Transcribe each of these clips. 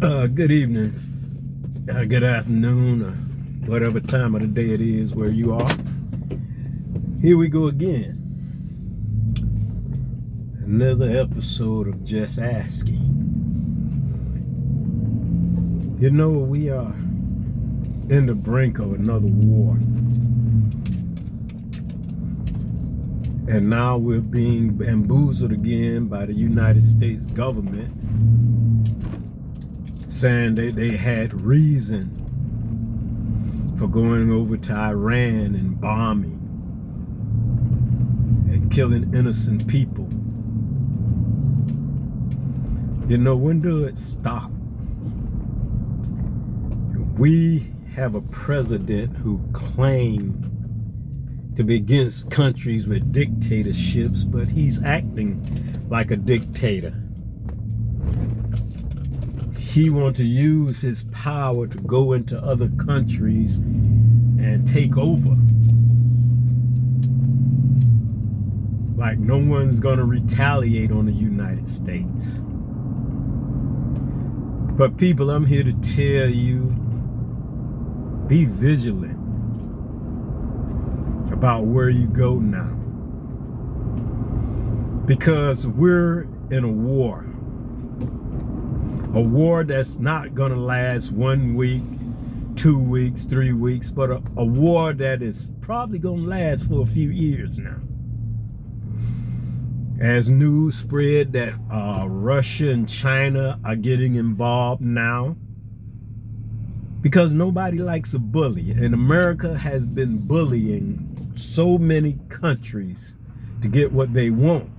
Good evening, good afternoon, or whatever time of the day it is where you are. Here we go again. Another episode of Just Asking. You know, we are in the brink of another war. And now we're being bamboozled again by the United States government, saying they had reason for going over to Iran and bombing and killing innocent people. You know, when do it stop? We have a president who claimed to be against countries with dictatorships, but he's acting like a dictator. He wants to use his power to go into other countries and take over. Like no one's gonna retaliate on the United States. But people, I'm here to tell you, be vigilant about where you go now. Because we're in a war. A war that's not gonna last 1 week, 2 weeks, 3 weeks, but a war that is probably gonna last for a few years now. As news spread that Russia and China are getting involved now, because nobody likes a bully, and America has been bullying so many countries to get what they want,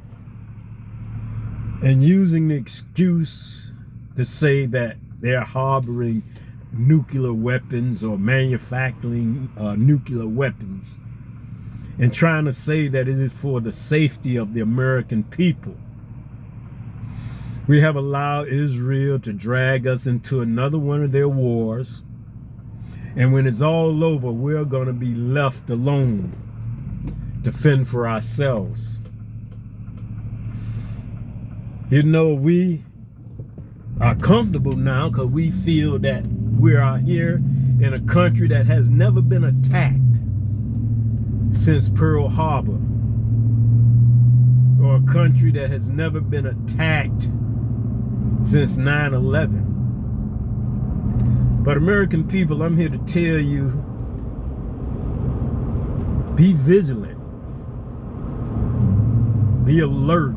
and using the excuse to say that they're harboring nuclear weapons or manufacturing nuclear weapons, and trying to say that it is for the safety of the American people. We have allowed Israel to drag us into another one of their wars, and when it's all over, we're going to be left alone to fend for ourselves. You know, we are comfortable now because we feel that we are here in a country that has never been attacked since Pearl Harbor, or a country that has never been attacked since 9/11. But American people, I'm here to tell you, be vigilant, be alert,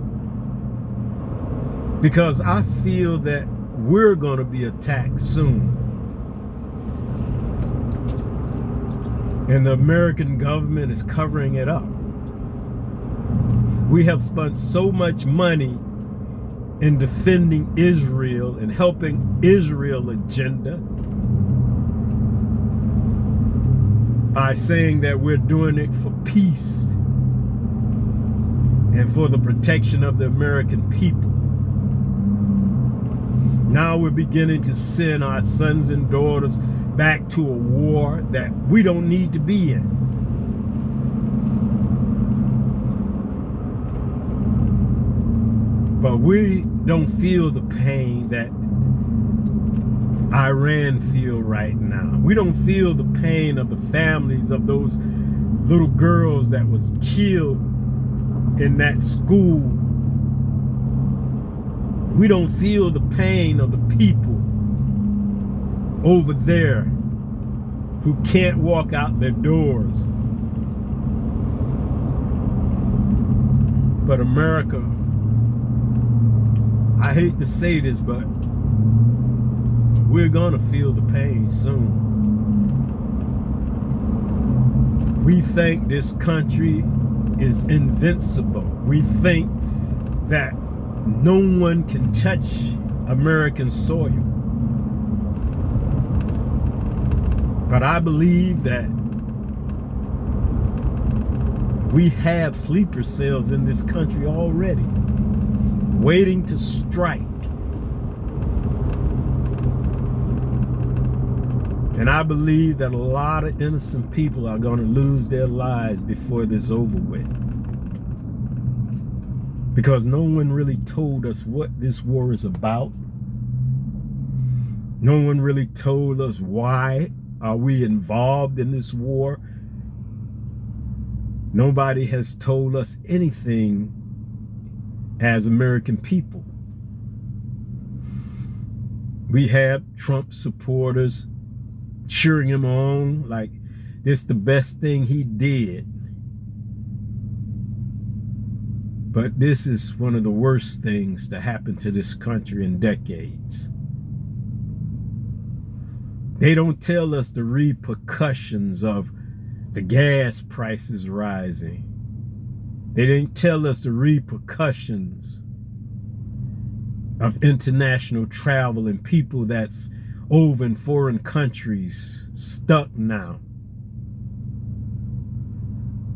because I feel that we're going to be attacked soon. And the American government is covering it up. We have spent so much money in defending Israel and helping Israel agenda by saying that we're doing it for peace and for the protection of the American people. Now we're beginning to send our sons and daughters back to a war that we don't need to be in. But we don't feel the pain that Iran feel right now. We don't feel the pain of the families of those little girls that was killed in that school. We don't feel the pain of the people over there who can't walk out their doors. But America, I hate to say this, but we're gonna feel the pain soon. We think this country is invincible. We think that no one can touch American soil. But I believe that we have sleeper cells in this country already, waiting to strike. And I believe that a lot of innocent people are going to lose their lives before this is over with. Because no one really told us what this war is about. No one really told us why are we involved in this war. Nobody has told us anything as American people. We have Trump supporters cheering him on like this the best thing he did. But this is one of the worst things to happen to this country in decades. They don't tell us the repercussions of the gas prices rising. They didn't tell us the repercussions of international travel and people that's over in foreign countries stuck now.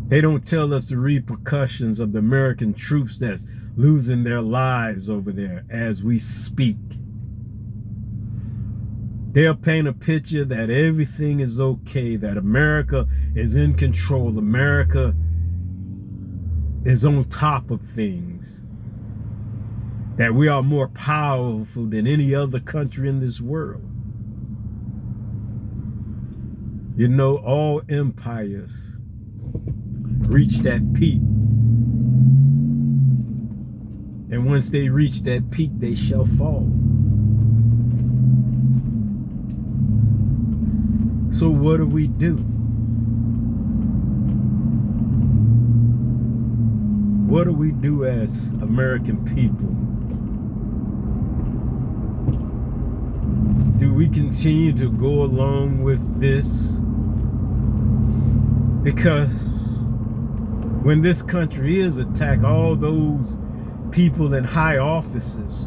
They don't tell us the repercussions of the American troops that's losing their lives over there as we speak. They'll paint a picture that everything is okay, that America is in control, America is on top of things, that we are more powerful than any other country in this world. You know, all empires reach that peak. And once they reach that peak, they shall fall. So what do we do? What do we do as American people? Do we continue to go along with this? Because when this country is attacked, all those people in high offices,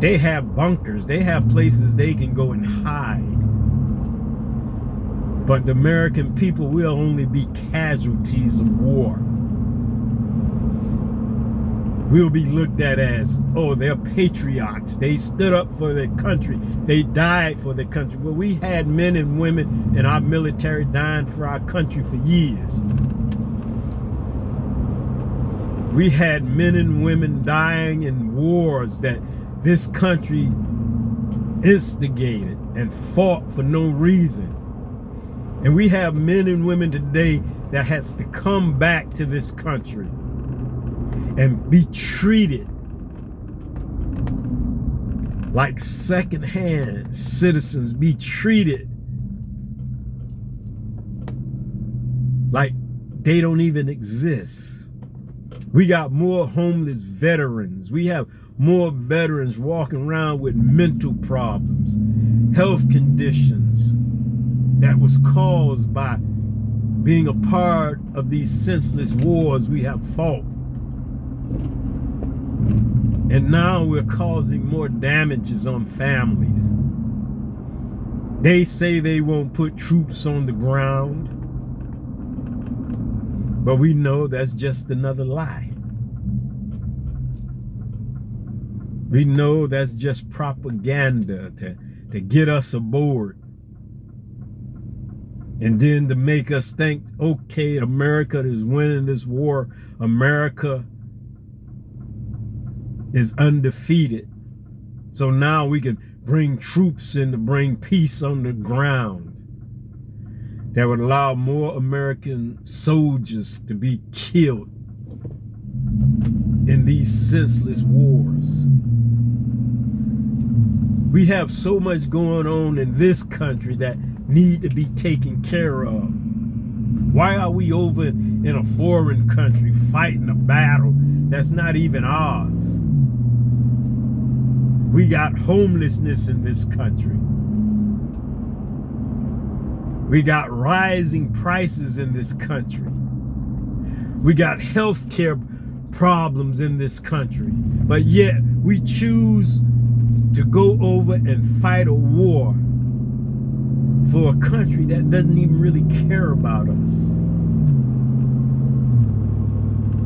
they have bunkers, they have places they can go and hide. But the American people will only be casualties of war. We'll be looked at as, oh, they're patriots. They stood up for their country. They died for their country. Well, we had men and women in our military dying for our country for years. We had men and women dying in wars that this country instigated and fought for no reason. And we have men and women today that has to come back to this country and be treated like second-hand citizens, be treated like they don't even exist. We got more homeless veterans. We have more veterans walking around with mental problems, health conditions that was caused by being a part of these senseless wars we have fought. And now we're causing more damages on families. They say they won't put troops on the ground, but we know that's just another lie. We know that's just propaganda to get us aboard. And then to make us think, okay, America is winning this war. America is undefeated. So now we can bring troops in to bring peace on the ground that would allow more American soldiers to be killed in these senseless wars. We have so much going on in this country that need to be taken care of. Why are we over in a foreign country fighting a battle that's not even ours? We got homelessness in this country. We got rising prices in this country. We got health care problems in this country. But yet we choose to go over and fight a war for a country that doesn't even really care about us.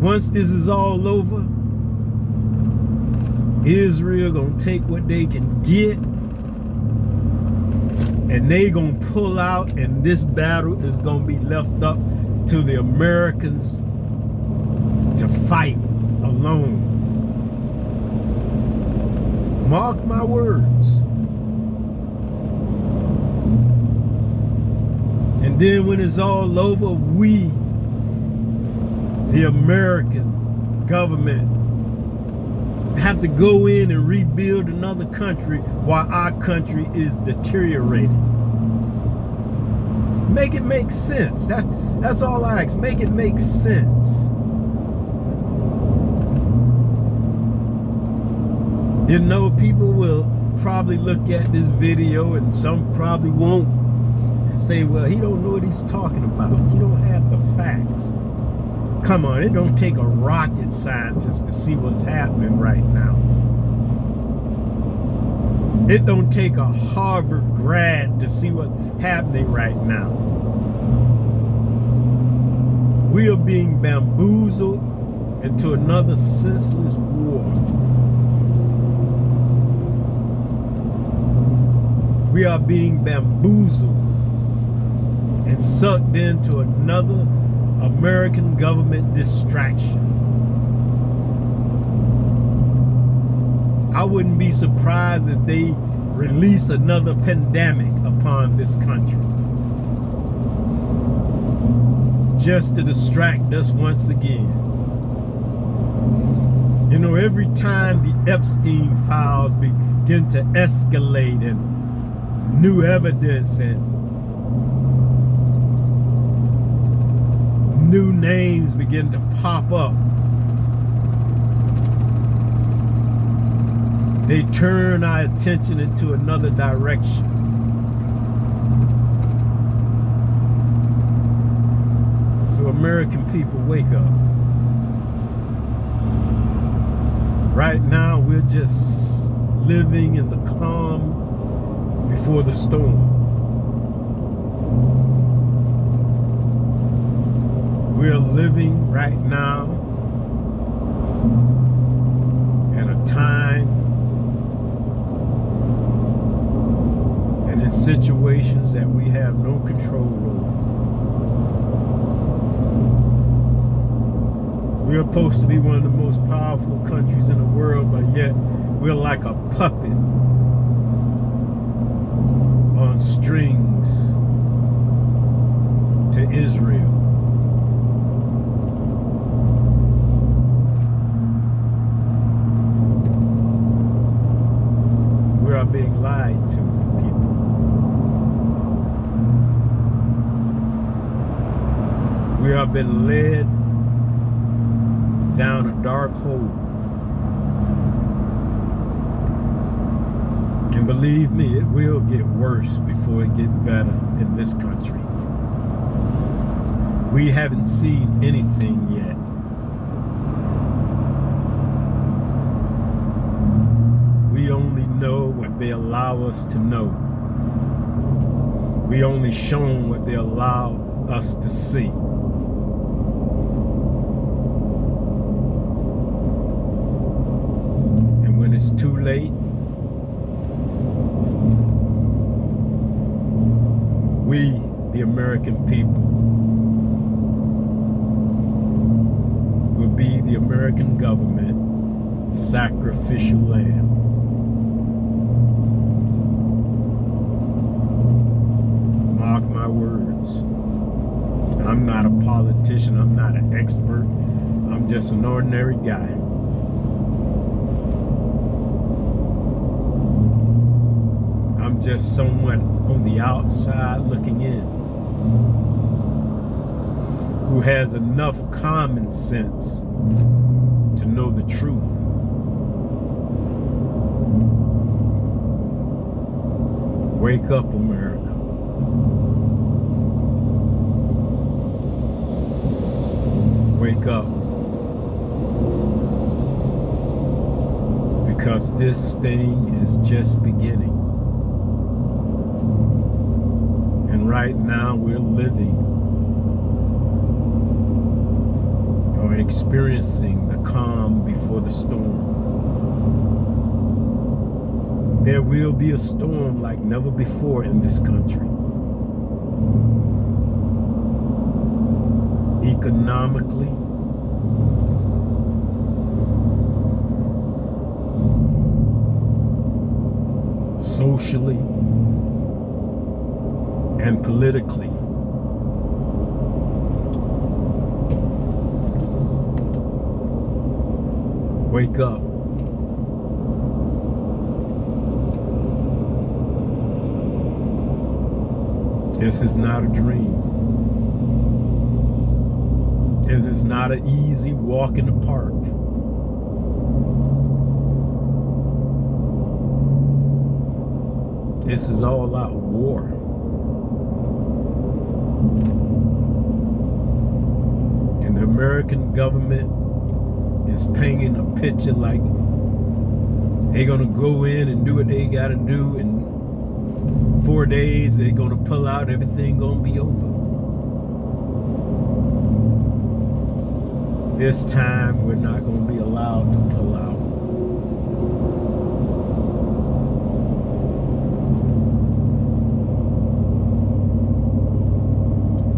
Once this is all over, Israel gonna take what they can get and they gonna pull out, and this battle is gonna be left up to the Americans to fight alone. Mark my words. And then when it's all over, we, the American government, have to go in and rebuild another country while our country is deteriorating. Make it make sense. That's all I ask. Make it make sense. You know, people will probably look at this video, and some probably won't, and say, well, he don't know what he's talking about. He don't have the facts. Come on, it don't take a rocket scientist to see what's happening right now. It don't take a Harvard grad to see what's happening right now. We are being bamboozled into another senseless war. We are being bamboozled and sucked into another American government distraction. I wouldn't be surprised if they release another pandemic upon this country, just to distract us once again. You know, every time the Epstein files begin to escalate and new evidence and new names begin to pop up, they turn our attention into another direction. So American people, wake up. Right now, we're just living in the calm before the storm. We're living right now in a time and in situations that we have no control over. We're supposed to be one of the most powerful countries in the world, but yet we're like a puppet on strings to Israel. We are being lied to, people. We are being led down a dark hole. And believe me, it will get worse before it gets better in this country. We haven't seen anything yet. We only know what they allow us to know. We only shown what they allow us to see. And when it's too late, we, the American people, will be the American government sacrificial lamb. Mark my words. I'm not a politician. I'm not an expert. I'm just an ordinary guy. I'm just someone on the outside looking in, who has enough common sense to know the truth. Wake up, America. Wake up. Because this thing is just beginning. And right now we're living or experiencing the calm before the storm. There will be a storm like never before in this country. Economically, socially, and politically. Wake up. This is not a dream. This is not an easy walk in the park. This is all out war. And the American government is painting a picture like they're gonna go in and do what they gotta do. In 4 days, they're gonna pull out, everything gonna be over. This time, we're not gonna be allowed to pull out.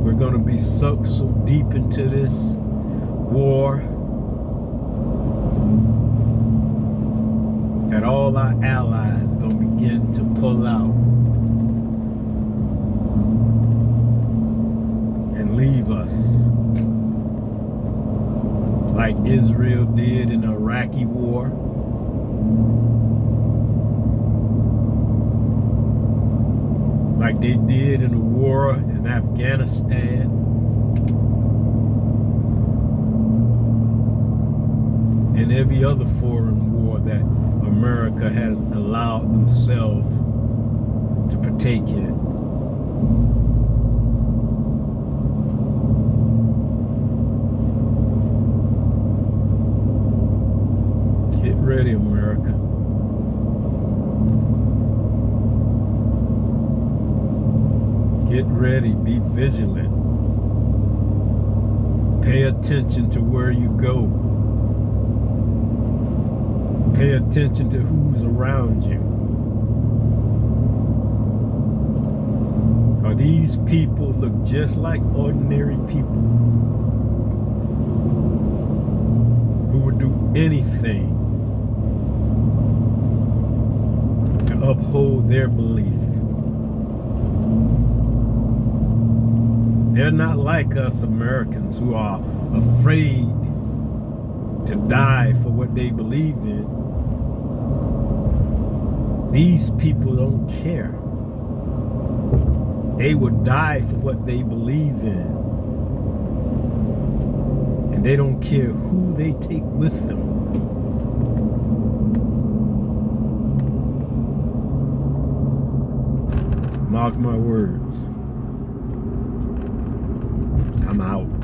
We're gonna be sucked so deep into this war that all our allies are gonna begin to pull out and leave us, like Israel did in the Iraqi war. Like they did in the war in Afghanistan. And every other foreign war that America has allowed themselves to partake in. Get ready, America. Get ready, be vigilant. Pay attention to where you go. Pay attention to who's around you. Or these people look just like ordinary people who would do anything to uphold their belief. They're not like us Americans who are afraid to die for what they believe in. These people don't care. They would die for what they believe in. And they don't care who they take with them. Mark my words. I'm out.